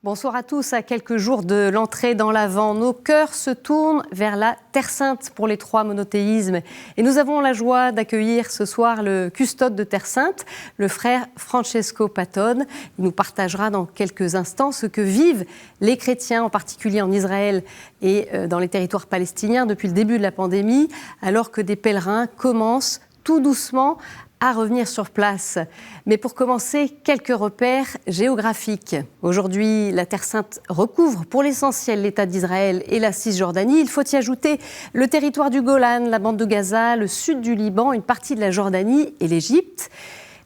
Bonsoir à tous. À quelques jours de l'entrée dans l'Avent, nos cœurs se tournent vers la Terre Sainte pour les trois monothéismes. Et nous avons la joie d'accueillir ce soir le custode de Terre Sainte, le frère Francesco Patton. Il nous partagera dans quelques instants ce que vivent les chrétiens, en particulier en Israël et dans les territoires palestiniens depuis le début de la pandémie, alors que des pèlerins commencent tout doucement à revenir sur place. Mais pour commencer, quelques repères géographiques. Aujourd'hui, la Terre Sainte recouvre pour l'essentiel l'État d'Israël et la Cisjordanie. Il faut y ajouter le territoire du Golan, la bande de Gaza, le sud du Liban, une partie de la Jordanie et l'Égypte.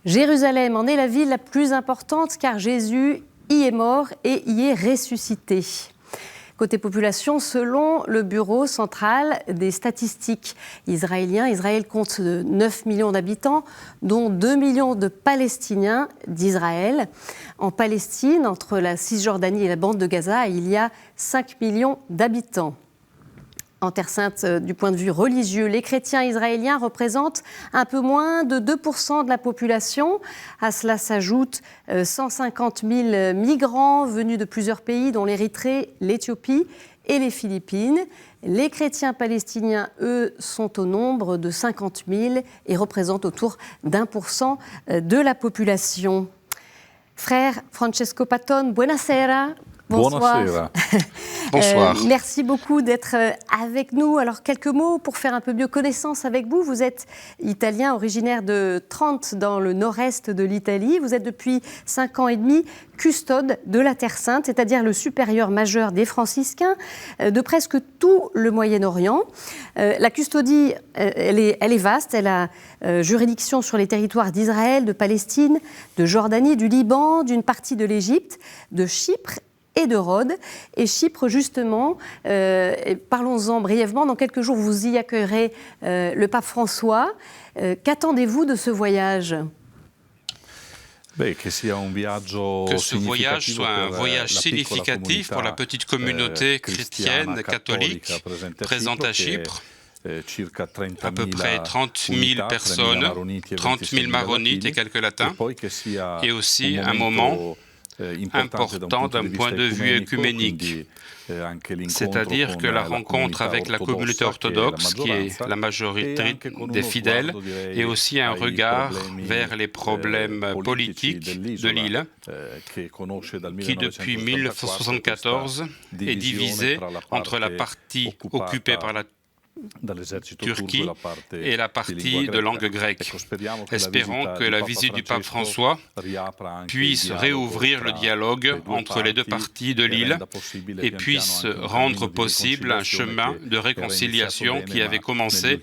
Jérusalem en est la ville la plus importante car Jésus y est mort et y est ressuscité. Côté population, selon le Bureau central des statistiques israéliens, Israël compte 9 millions d'habitants, dont 2 millions de Palestiniens d'Israël. En Palestine, entre la Cisjordanie et la bande de Gaza, il y a 5 millions d'habitants. En Terre Sainte, du point de vue religieux, les chrétiens israéliens représentent un peu moins de 2% de la population. À cela s'ajoutent 150 000 migrants venus de plusieurs pays, dont l'Érythrée, l'Éthiopie et les Philippines. Les chrétiens palestiniens, eux, sont au nombre de 50 000 et représentent autour d'1% de la Frère Francesco Patton, buonasera. Bonsoir. Bonsoir. Merci beaucoup d'être avec nous. Alors, quelques mots pour faire un peu mieux connaissance avec vous. Vous êtes italien, originaire de Trente, dans le nord-est de l'Italie. Vous êtes depuis 5 ans et demi custode de la Terre Sainte, c'est-à-dire le supérieur majeur des franciscains de presque tout le Moyen-Orient. La custodie, elle est vaste. Elle a juridiction sur les territoires d'Israël, de Palestine, de Jordanie, du Liban, d'une partie de l'Égypte, de Chypre et de Rhodes. Et Chypre, justement, parlons-en brièvement. Dans quelques jours, vous y accueillerez le pape François. Qu'attendez-vous de ce voyage ? Que ce voyage soit un voyage significatif pour la petite communauté chrétienne, catholique, présente à Chypre. À peu près 30 000 personnes, 30 000 maronites et quelques latins. Et aussi un moment important d'un point de vue œcuménique, c'est-à-dire que la rencontre avec la communauté orthodoxe, qui est la majorité des fidèles, et aussi un regard vers les problèmes politiques de l'île, qui depuis 1974 est divisée entre la partie occupée par la Turquie et la partie de langue grecque. Espérons que la visite du pape François puisse réouvrir le dialogue entre les deux parties de l'île et puisse rendre possible un chemin de réconciliation qui avait commencé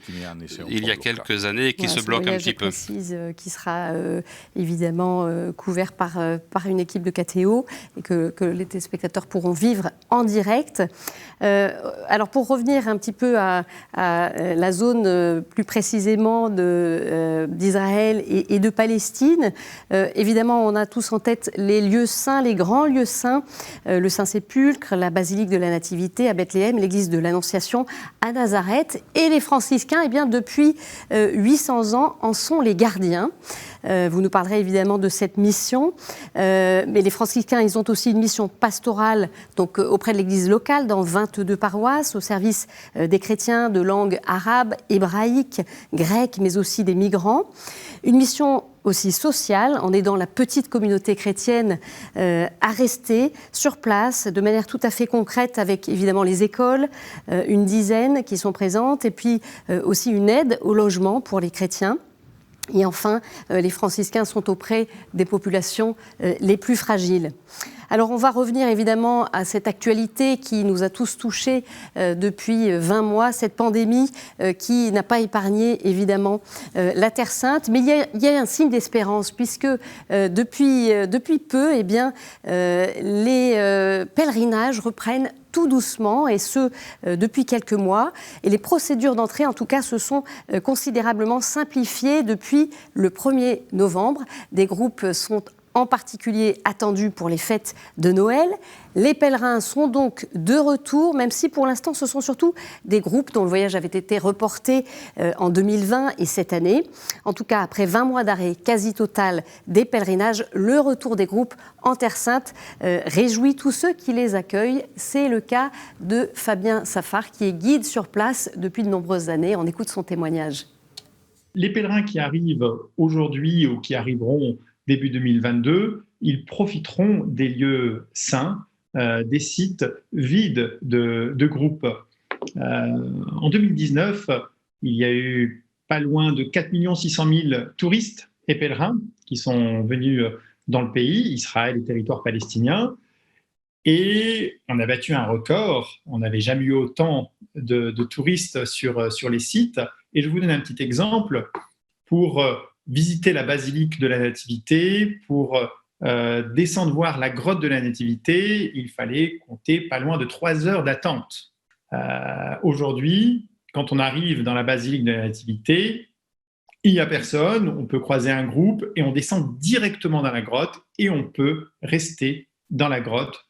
il y a quelques années et qui se bloque un petit peu. Qui sera évidemment couvert par une équipe de KTO et que les téléspectateurs pourront vivre en direct. Alors pour revenir un petit peu à la zone plus précisément d'Israël et de Palestine. Évidemment, on a tous en tête les lieux saints, les grands lieux saints, le Saint-Sépulcre, la basilique de la Nativité à Bethléem, l'église de l'Annonciation à Nazareth. Et les franciscains, eh bien, depuis 800 ans, en sont les gardiens. Vous nous parlerez évidemment de cette mission, mais les franciscains, ils ont aussi une mission pastorale donc, auprès de l'église locale dans 22 paroisses, au service des chrétiens de langue arabe, hébraïque, grecque, mais aussi des migrants. Une mission aussi sociale, en aidant la petite communauté chrétienne à rester sur place de manière tout à fait concrète avec évidemment les écoles, une dizaine qui sont présentes, et puis aussi une aide au logement pour les chrétiens. Et enfin, les franciscains sont auprès des populations les plus fragiles. Alors on va revenir évidemment à cette actualité qui nous a tous touchés depuis 20 mois, cette pandémie qui n'a pas épargné évidemment la Terre Sainte. Mais il y a un signe d'espérance puisque depuis peu, eh bien, les pèlerinages reprennent tout doucement, et ce, depuis quelques mois. Et les procédures d'entrée, en tout cas, se sont considérablement simplifiées depuis le 1er novembre. Des groupes sont en particulier attendu pour les fêtes de Noël. Les pèlerins sont donc de retour, même si pour l'instant ce sont surtout des groupes dont le voyage avait été reporté en 2020 et cette année. En tout cas, après 20 mois d'arrêt quasi total des pèlerinages, le retour des groupes en Terre Sainte réjouit tous ceux qui les accueillent. C'est le cas de Fabien Safar, qui est guide sur place depuis de nombreuses années. On écoute son témoignage. Les pèlerins qui arrivent aujourd'hui ou qui arriveront début 2022, ils profiteront des lieux saints, des sites vides de groupes. En 2019, il y a eu pas loin de 4 600 000 touristes et pèlerins qui sont venus dans le pays, Israël et territoire palestinien. Et on a battu un record, on n'avait jamais eu autant de touristes sur les sites. Et je vous donne un petit exemple. Pour visiter la basilique de la Nativité, pour descendre voir la grotte de la Nativité, il fallait compter pas loin de 3 heures d'attente. Aujourd'hui, quand on arrive dans la basilique de la Nativité, il n'y a personne, on peut croiser un groupe et on descend directement dans la grotte et on peut rester dans la grotte,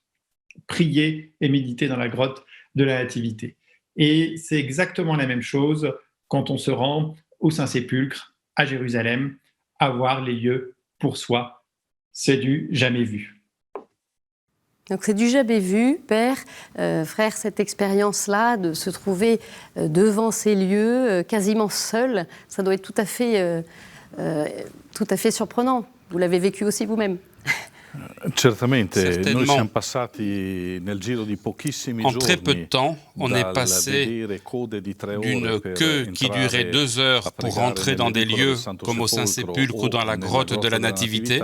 prier et méditer dans la grotte de la Nativité. Et c'est exactement la même chose quand on se rend au Saint-Sépulcre, à Jérusalem, à voir les lieux pour soi. C'est du jamais vu. Donc c'est du jamais vu, Père. Frère, cette expérience-là, de se trouver devant ces lieux, quasiment seul, ça doit être tout à fait surprenant. Vous l'avez vécu aussi vous-même. Certainement. En très peu de temps, on est passé d'une queue qui durait 2 heures pour rentrer dans des lieux comme au Saint-Sépulcre ou dans la grotte de la Nativité,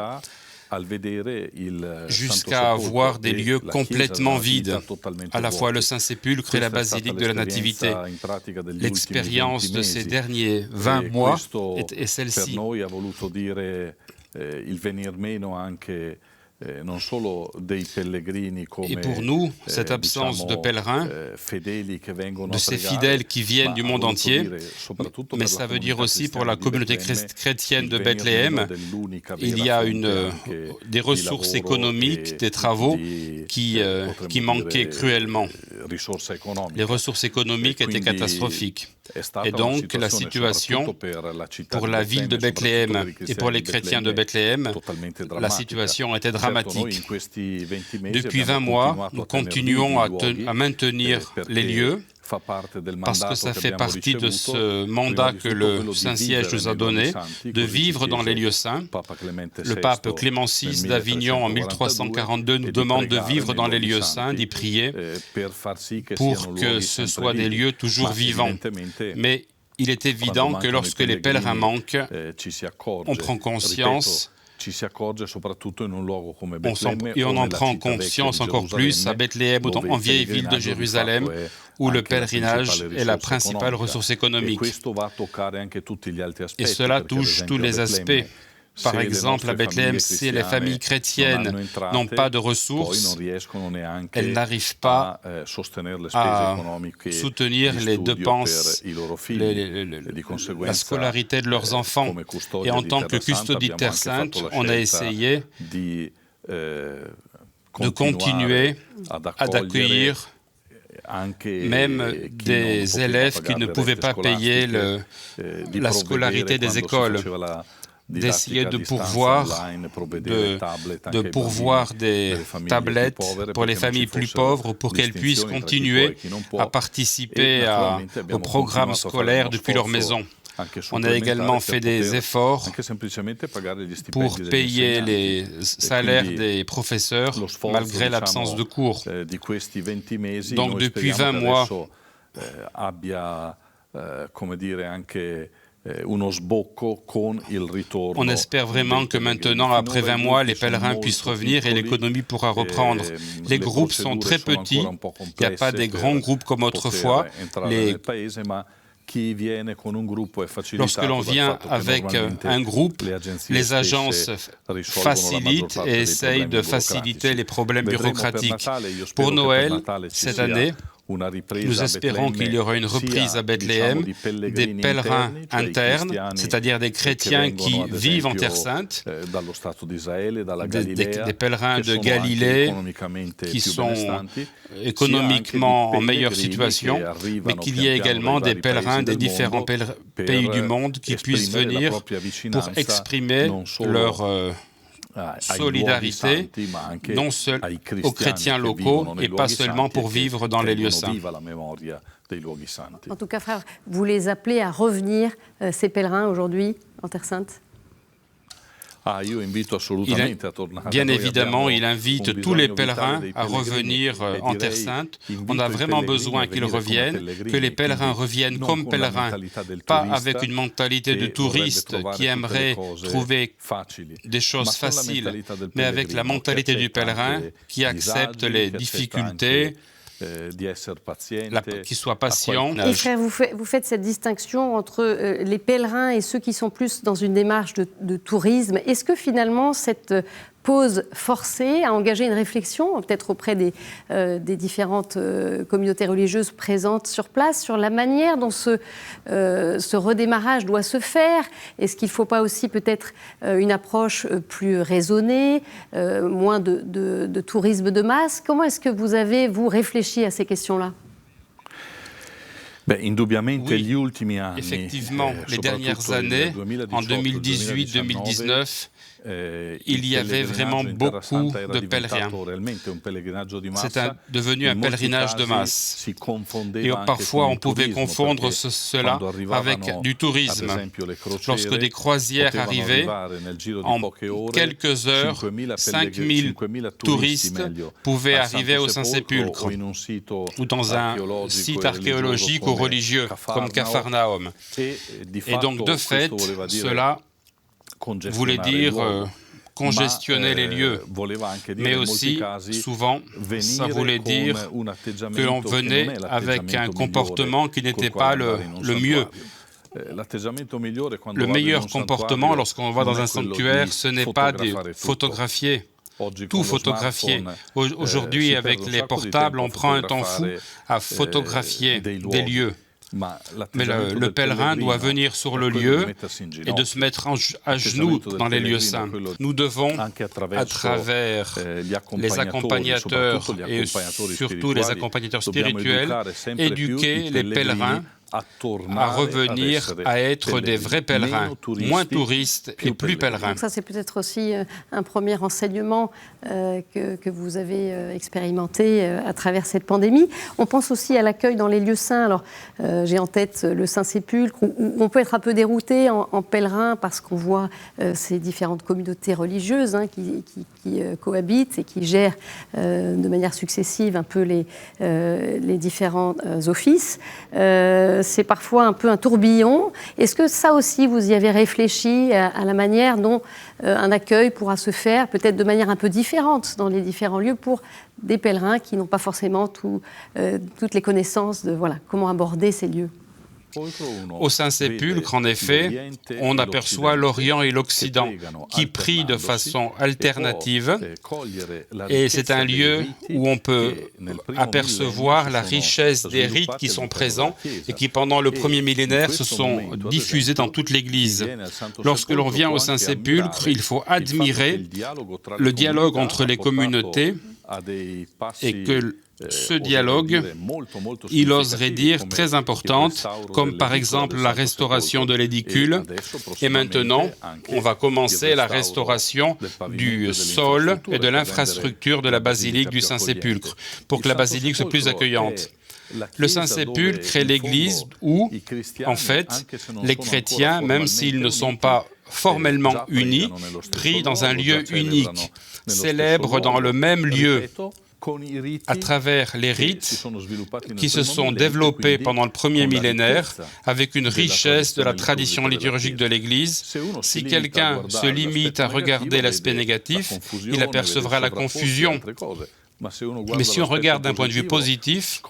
jusqu'à voir des lieux complètement vides, à la fois le Saint-Sépulcre et la basilique de la Nativité. L'expérience de ces derniers 20 mois est celle-ci. Et pour nous, cette absence de pèlerins, de ces fidèles qui viennent du monde entier, mais ça veut dire aussi pour la communauté chrétienne de Bethléem, il y a des ressources économiques, des travaux qui manquaient cruellement. Les ressources économiques étaient catastrophiques. Et donc, la situation pour la ville de Bethléem et pour les chrétiens de Bethléem, la situation était dramatique. Depuis 20 mois, nous continuons à maintenir les lieux parce que ça fait partie de ce mandat que le Saint-Siège nous a donné, de vivre dans les lieux saints. Le pape Clément VI d'Avignon, en 1342, nous demande de vivre dans les lieux saints, d'y prier, pour que ce soient des lieux toujours vivants. Mais il est évident que lorsque les pèlerins manquent, on prend conscience. Et on en prend conscience encore plus à Bethléem ou en vieille ville de Jérusalem, où le pèlerinage est la principale ressource économique. Et cela touche tous les aspects. Par exemple, à Bethléem, si les familles chrétiennes n'ont pas de ressources, elles n'arrivent pas à soutenir les dépenses, la scolarité de leurs enfants. Et en tant que custodie de Terre Sainte, on a essayé de continuer à accueillir même des élèves qui ne pouvaient pas payer la scolarité des écoles, d'essayer de pourvoir des tablettes pour les familles plus pauvres pour qu'elles puissent continuer à participer au programme scolaire depuis leur maison. On a également fait des efforts pour payer les salaires des professeurs malgré l'absence de cours. Donc depuis 20 mois, on espère vraiment que maintenant, après 20 mois, les pèlerins puissent revenir et l'économie pourra reprendre. Les groupes sont très petits, il n'y a pas des grands groupes comme autrefois. Lorsque l'on vient avec un groupe, les agences facilitent et essayent de faciliter les problèmes bureaucratiques. Pour Noël, cette année, Nous espérons qu'il y aura une reprise à Bethléem des pèlerins internes, c'est-à-dire des chrétiens qui vivent en Terre Sainte, des pèlerins de Galilée qui sont économiquement en meilleure situation, mais qu'il y ait également des pèlerins des différents pays du monde qui puissent venir pour exprimer leur solidarité, non seulement aux chrétiens locaux et pas seulement pour vivre dans les lieux saints. En tout cas, frère, vous les appelez à revenir, ces pèlerins, aujourd'hui, en Terre Sainte? Bien évidemment, il invite tous les pèlerins à revenir en Terre Sainte. On a vraiment besoin qu'ils reviennent, que les pèlerins reviennent comme pèlerins, pas avec une mentalité de touriste qui aimerait trouver des choses faciles, mais avec la mentalité du pèlerin qui accepte les difficultés, qui soit patient. Et frère, vous faites cette distinction entre les pèlerins et ceux qui sont plus dans une démarche de tourisme. Est-ce que finalement cette pause forcée a engagé une réflexion, peut-être auprès des différentes communautés religieuses présentes sur place, sur la manière dont ce redémarrage doit se faire? Est-ce qu'il ne faut pas aussi peut-être une approche plus raisonnée, moins de tourisme de masse? Comment est-ce que vous avez, vous, réfléchi à ces questions-là? Oui, effectivement, les dernières années, en 2018-2019, il y avait vraiment beaucoup de pèlerins. C'est devenu un pèlerinage de masse. Et parfois, on pouvait confondre cela avec du tourisme. Lorsque des croisières arrivaient, en quelques heures, 5000 touristes pouvaient arriver au Saint-Sépulcre ou dans un site archéologique ou religieux, comme Capharnaüm. Et donc, de fait, cela voulait dire congestionner les lieux, mais aussi, souvent, ça voulait dire que l'on venait avec un comportement qui n'était pas le mieux. Le meilleur comportement lorsqu'on va dans un sanctuaire, ce n'est pas de photographier. Tout photographier. Aujourd'hui, avec les portables, on prend un temps fou à photographier des lieux. Mais le pèlerin doit venir sur le lieu et de se mettre à genoux dans les lieux saints. Nous devons, à travers les accompagnateurs et surtout les accompagnateurs spirituels, éduquer les pèlerins à revenir à être des vrais pèlerins, moins touristes et plus pèlerins. Donc ça, c'est peut-être aussi un premier enseignement que vous avez expérimenté à travers cette pandémie. On pense aussi à l'accueil dans les lieux saints. Alors, j'ai en tête le Saint-Sépulcre, où on peut être un peu dérouté en pèlerin parce qu'on voit ces différentes communautés religieuses qui cohabitent et qui gèrent de manière successive un peu les différents offices. C'est parfois un peu un tourbillon. Est-ce que ça aussi, vous y avez réfléchi à la manière dont un accueil pourra se faire, peut-être de manière un peu différente dans les différents lieux pour des pèlerins qui n'ont pas forcément toutes les connaissances de comment aborder ces lieux? Au Saint-Sépulcre, en effet, on aperçoit l'Orient et l'Occident qui prient de façon alternative et c'est un lieu où on peut apercevoir la richesse des rites qui sont présents et qui, pendant le premier millénaire, se sont diffusés dans toute l'Église. Lorsque l'on vient au Saint-Sépulcre, il faut admirer le dialogue entre les communautés et que ce dialogue, il oserait dire, très importante, comme par exemple la restauration de l'édicule. Et maintenant, on va commencer la restauration du sol et de l'infrastructure de la basilique du Saint-Sépulcre, pour que la basilique soit plus accueillante. Le Saint-Sépulcre est l'église où, en fait, les chrétiens, même s'ils ne sont pas formellement unis, prient dans un lieu unique, célèbrent dans le même lieu, à travers les rites qui se sont développés pendant le premier millénaire avec une richesse de la tradition liturgique de l'Église. Si quelqu'un se limite à regarder l'aspect négatif, il apercevra la confusion. Mais si on regarde d'un point de vue positif,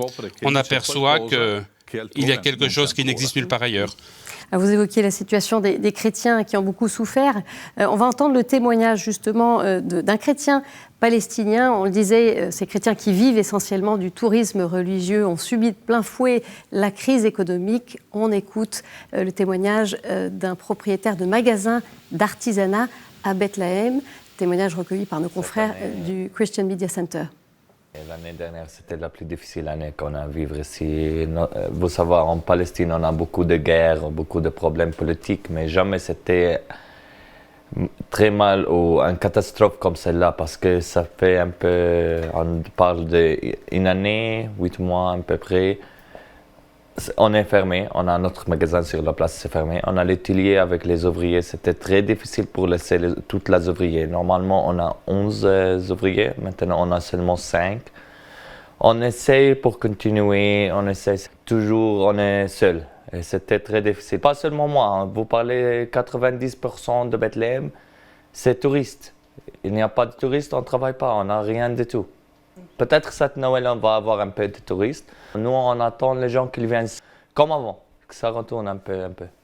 on aperçoit qu'il y a quelque chose qui n'existe nulle part ailleurs. Vous évoquiez la situation des chrétiens qui ont beaucoup souffert. On va entendre le témoignage justement d'un chrétien palestinien. On le disait, ces chrétiens qui vivent essentiellement du tourisme religieux ont subi de plein fouet la crise économique. On écoute le témoignage d'un propriétaire de magasin d'artisanat à Bethléem, témoignage recueilli par nos confrères du Christian Media Center. L'année dernière, c'était la plus difficile année qu'on a à vivre ici. Vous savez, en Palestine, on a beaucoup de guerres, beaucoup de problèmes politiques, mais jamais c'était très mal ou une catastrophe comme celle-là, parce que ça fait un peu, on parle d'une année, 8 mois à peu près. On est fermé, on a notre magasin sur la place, c'est fermé. On a l'atelier avec les ouvriers, c'était très difficile pour laisser toutes les ouvriers. Normalement, on a 11 ouvriers, maintenant on a seulement 5. On essaye pour continuer, on essaye toujours, on est seul. Et c'était très difficile. Pas seulement moi, hein. Vous parlez 90% de Bethléem, c'est touriste. Il n'y a pas de touristes, on ne travaille pas, on n'a rien du tout. Peut-être cette Noël, on va avoir un peu de touristes. Nous, on attend les gens qui viennent comme avant, que ça retourne un peu.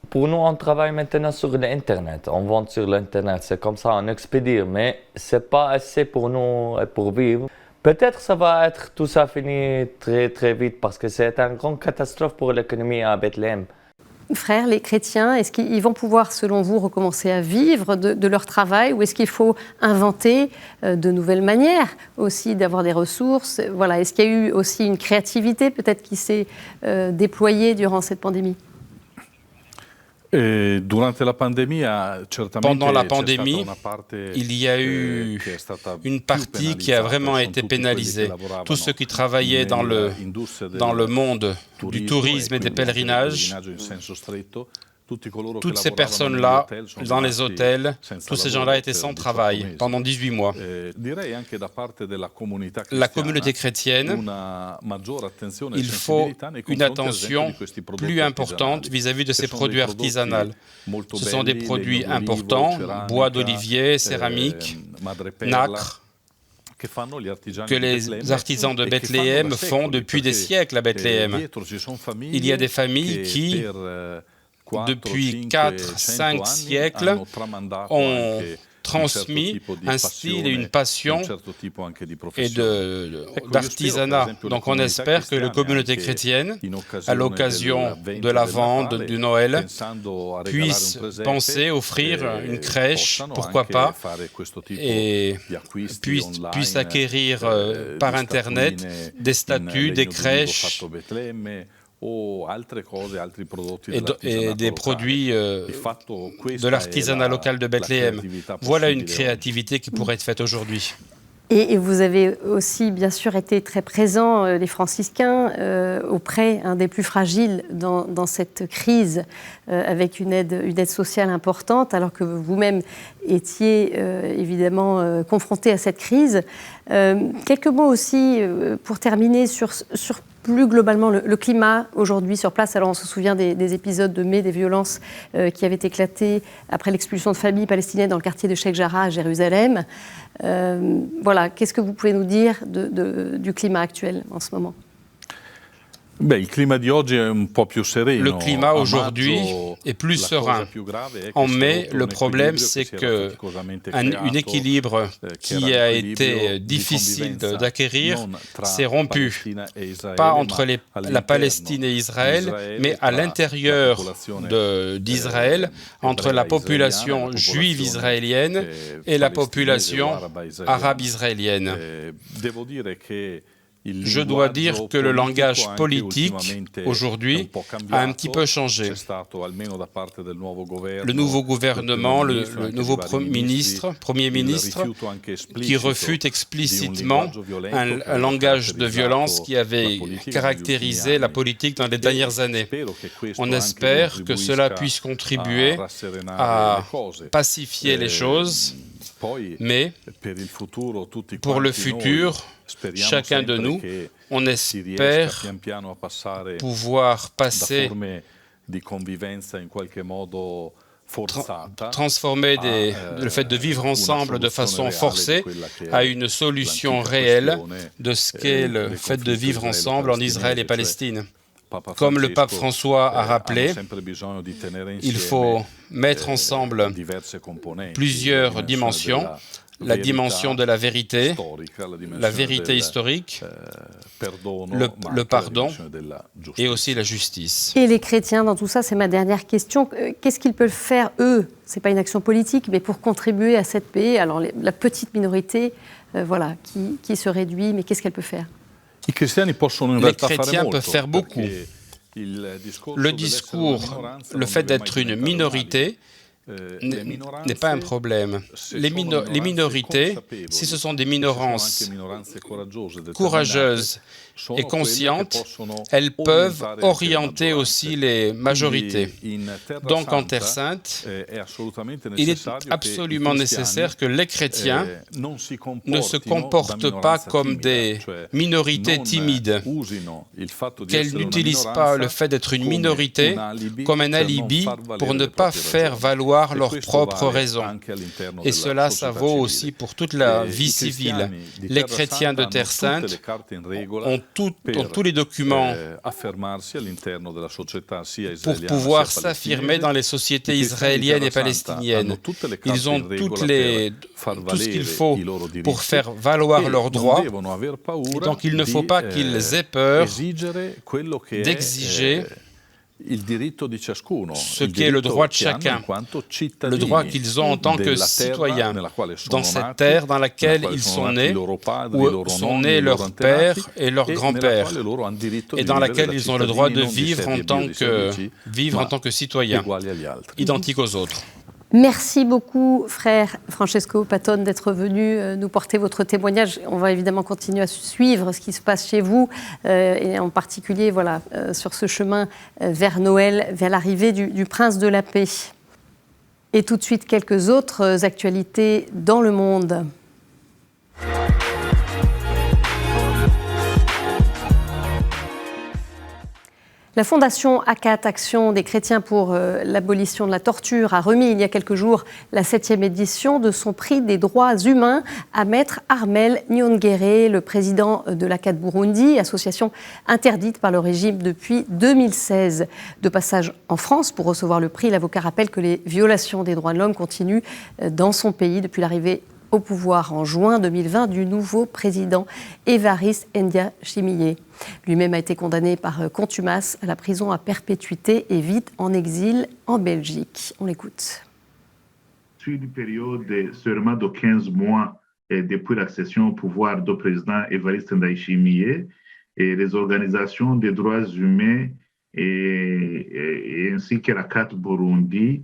Pour nous, on travaille maintenant sur l'Internet. On vend sur l'Internet, c'est comme ça, on expédie. Mais ce n'est pas assez pour nous pour vivre. Peut-être ça va être tout ça fini très très vite parce que c'est une grande catastrophe pour l'économie à Bethléem. Frères, les chrétiens, est-ce qu'ils vont pouvoir, selon vous, recommencer à vivre de leur travail ou est-ce qu'il faut inventer de nouvelles manières aussi d'avoir des ressources? Voilà. Est-ce qu'il y a eu aussi une créativité peut-être qui s'est déployée durant cette pandémie? Pendant la pandémie, il y a eu une partie qui a vraiment été pénalisée. Tous ceux qui travaillaient dans le monde du tourisme et des pèlerinages, toutes ces personnes-là, dans les hôtels, tous ces gens-là étaient sans travail pendant 18 mois. La communauté chrétienne, il faut une attention plus importante vis-à-vis de ces produits artisanaux. Ce sont des produits importants, bois d'olivier, céramique, nacre, que les artisans de Bethléem font depuis des siècles à Bethléem. Il y a des familles qui, depuis 4-5 siècles, ont transmis un style et une passion et d'artisanat. Donc on espère que la communauté chrétienne, à l'occasion de l'Avent, du Noël, puisse penser offrir une crèche, pourquoi pas, et puisse acquérir par Internet des statues, des crèches, et des produits de l'artisanat local de Bethléem. Voilà une créativité qui pourrait être faite aujourd'hui. Et vous avez aussi, bien sûr, été très présents, les franciscains, auprès des plus fragiles dans cette crise, avec une aide sociale importante, alors que vous-même étiez évidemment confrontés à cette crise. Quelques mots aussi, pour terminer, sur plus globalement le climat aujourd'hui sur place. Alors on se souvient des épisodes de mai, des violences qui avaient éclaté après l'expulsion de familles palestiniennes dans le quartier de Sheikh Jarrah à Jérusalem. Voilà, qu'est-ce que vous pouvez nous dire du climat actuel en ce moment ? Le climat aujourd'hui est plus serein. En mai, le problème, c'est qu'un équilibre qui a été difficile d'acquérir s'est rompu. Pas entre la Palestine et Israël, mais à l'intérieur d'Israël, entre la population juive israélienne et la population arabe israélienne. Je dois dire que le langage politique, aujourd'hui, a un petit peu changé. Le nouveau gouvernement, le nouveau Premier ministre, qui refute explicitement un langage de violence qui avait caractérisé la politique dans les dernières années. On espère que cela puisse contribuer à pacifier les choses, mais pour le futur, chacun de nous, on espère pouvoir passer, transformer le fait de vivre ensemble de façon forcée à une solution réelle de ce qu'est le fait de vivre ensemble en Israël et Palestine. Comme le pape François a rappelé, il faut mettre ensemble plusieurs dimensions. La dimension de la vérité historique, le pardon et aussi la justice. Et les chrétiens, dans tout ça, c'est ma dernière question. Qu'est-ce qu'ils peuvent faire, eux? Ce n'est pas une action politique, mais pour contribuer à cette paix. Alors, la petite minorité qui se réduit, mais qu'est-ce qu'elle peut faire? Les chrétiens peuvent faire beaucoup. Le discours, le fait d'être une minorité, n'est pas un problème. Les minorités, si ce sont des minorances courageuses et conscientes, elles peuvent orienter aussi les majorités. Donc en Terre Sainte, il est absolument nécessaire que les chrétiens ne se comportent pas comme des minorités timides, qu'elles n'utilisent pas le fait d'être une minorité comme un alibi pour ne pas faire valoir leurs propres raisons. Et cela, ça vaut aussi pour toute la vie civile. Les chrétiens de Terre Sainte ont tous les documents pour pouvoir s'affirmer dans les sociétés israéliennes et palestiniennes. Ils ont tout ce qu'il faut pour faire valoir leurs droits. Et donc il ne faut pas qu'ils aient peur d'exiger ce qui est le droit de chacun, le droit qu'ils ont en tant que citoyens dans cette terre dans laquelle ils sont nés, où sont nés leurs pères et leurs grands-pères, et dans laquelle ils ont le droit de vivre en tant que citoyens, identiques aux autres. Merci beaucoup, frère Francesco Patton, d'être venu nous porter votre témoignage. On va évidemment continuer à suivre ce qui se passe chez vous, et en particulier sur ce chemin vers Noël, vers l'arrivée du Prince de la Paix. Et tout de suite, quelques autres actualités dans le monde. La fondation ACAT, Action des chrétiens pour l'abolition de la torture, a remis il y a quelques jours la 7e édition de son prix des droits humains à maître Armel Nyongere, le président de l'ACAT Burundi, association interdite par le régime depuis 2016. De passage en France pour recevoir le prix, l'avocat rappelle que les violations des droits de l'homme continuent dans son pays depuis l'arrivée au pouvoir en juin 2020 du nouveau président Évariste Ndayishimiye. Lui-même a été condamné par contumace à la prison à perpétuité et vit en exil en Belgique. On l'écoute. Sur une période seulement de 15 mois depuis l'accession au pouvoir du président Évariste Ndayishimiye, et les organisations des droits humains ainsi que la CAT Burundi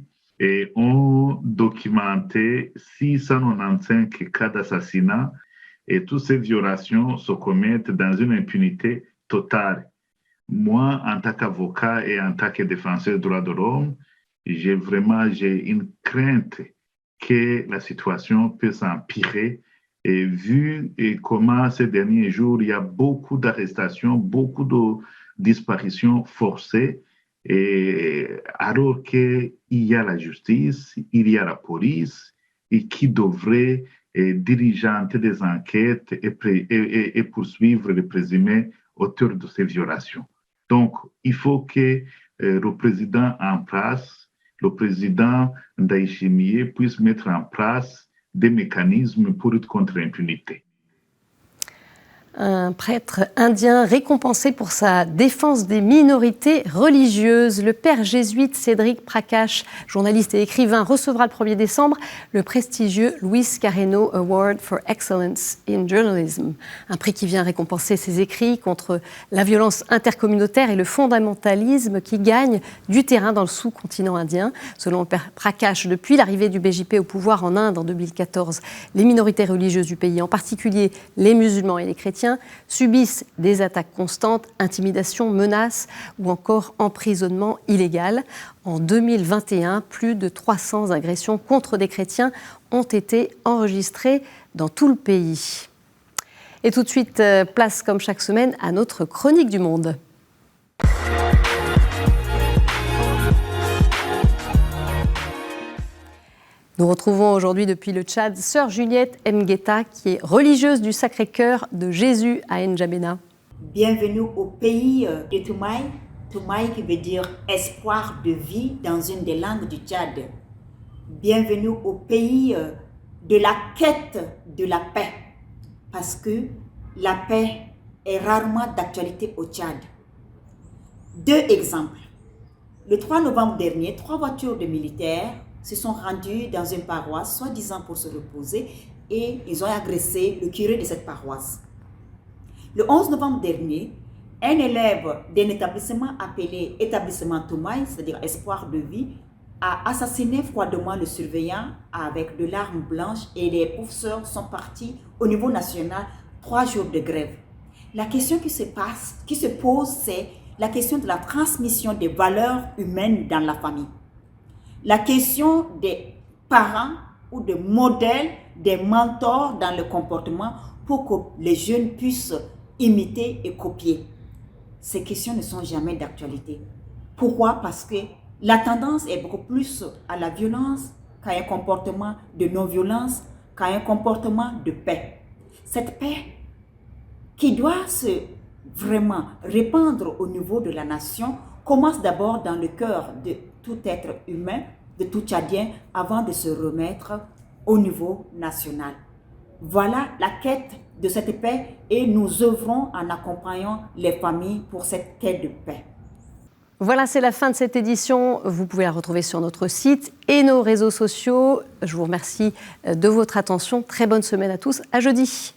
ont documenté 695 cas d'assassinat, et toutes ces violations se commettent dans une impunité totale. Moi, en tant qu'avocat et en tant que défenseur des droits de l'homme, j'ai une crainte que la situation puisse s'empirer, et vu comment ces derniers jours, il y a beaucoup d'arrestations, beaucoup de disparitions forcées, et alors qu'il y a la justice, il y a la police, et qui devrait diligenter des enquêtes et poursuivre les présumés auteurs de ces violations. Donc, il faut que le président en place, le président Ndayishimiye, puisse mettre en place des mécanismes pour lutter contre l'impunité. Un prêtre indien récompensé pour sa défense des minorités religieuses. Le père jésuite Cédric Prakash, journaliste et écrivain, recevra le 1er décembre le prestigieux Luis Carreno Award for Excellence in Journalism. Un prix qui vient récompenser ses écrits contre la violence intercommunautaire et le fondamentalisme qui gagne du terrain dans le sous-continent indien. Selon le père Prakash, depuis l'arrivée du BJP au pouvoir en Inde en 2014, les minorités religieuses du pays, en particulier les musulmans et les chrétiens, subissent des attaques constantes, intimidations, menaces ou encore emprisonnement illégal. En 2021, plus de 300 agressions contre des chrétiens ont été enregistrées dans tout le pays. Et tout de suite, place comme chaque semaine à notre chronique du monde. Nous retrouvons aujourd'hui depuis le Tchad sœur Juliette Mgueta, qui est religieuse du Sacré-Cœur de Jésus à N'Djamena. Bienvenue au pays de Toumaï, Toumaï qui veut dire espoir de vie dans une des langues du Tchad. Bienvenue au pays de la quête de la paix, parce que la paix est rarement d'actualité au Tchad. 2 exemples. Le 3 novembre dernier, 3 voitures de militaires se sont rendues dans une paroisse, soi-disant pour se reposer, et ils ont agressé le curé de cette paroisse. Le 11 novembre dernier, un élève d'un établissement appelé établissement Toumaï, c'est-à-dire espoir de vie, a assassiné froidement le surveillant avec de l'arme blanche et les professeurs sont partis au niveau national 3 jours de grève. La question qui se pose, c'est la question de la transmission des valeurs humaines dans la famille. La question des parents ou des modèles, des mentors dans le comportement pour que les jeunes puissent imiter et copier. Ces questions ne sont jamais d'actualité. Pourquoi? Parce que la tendance est beaucoup plus à la violence qu'à un comportement de non-violence, qu'à un comportement de paix. Cette paix qui doit se vraiment répandre au niveau de la nation commence d'abord dans le cœur de tout être humain, de tout Tchadien, avant de se remettre au niveau national. Voilà la quête de cette paix et nous œuvrons en accompagnant les familles pour cette quête de paix. Voilà, c'est la fin de cette édition. Vous pouvez la retrouver sur notre site et nos réseaux sociaux. Je vous remercie de votre attention. Très bonne semaine à tous. À jeudi.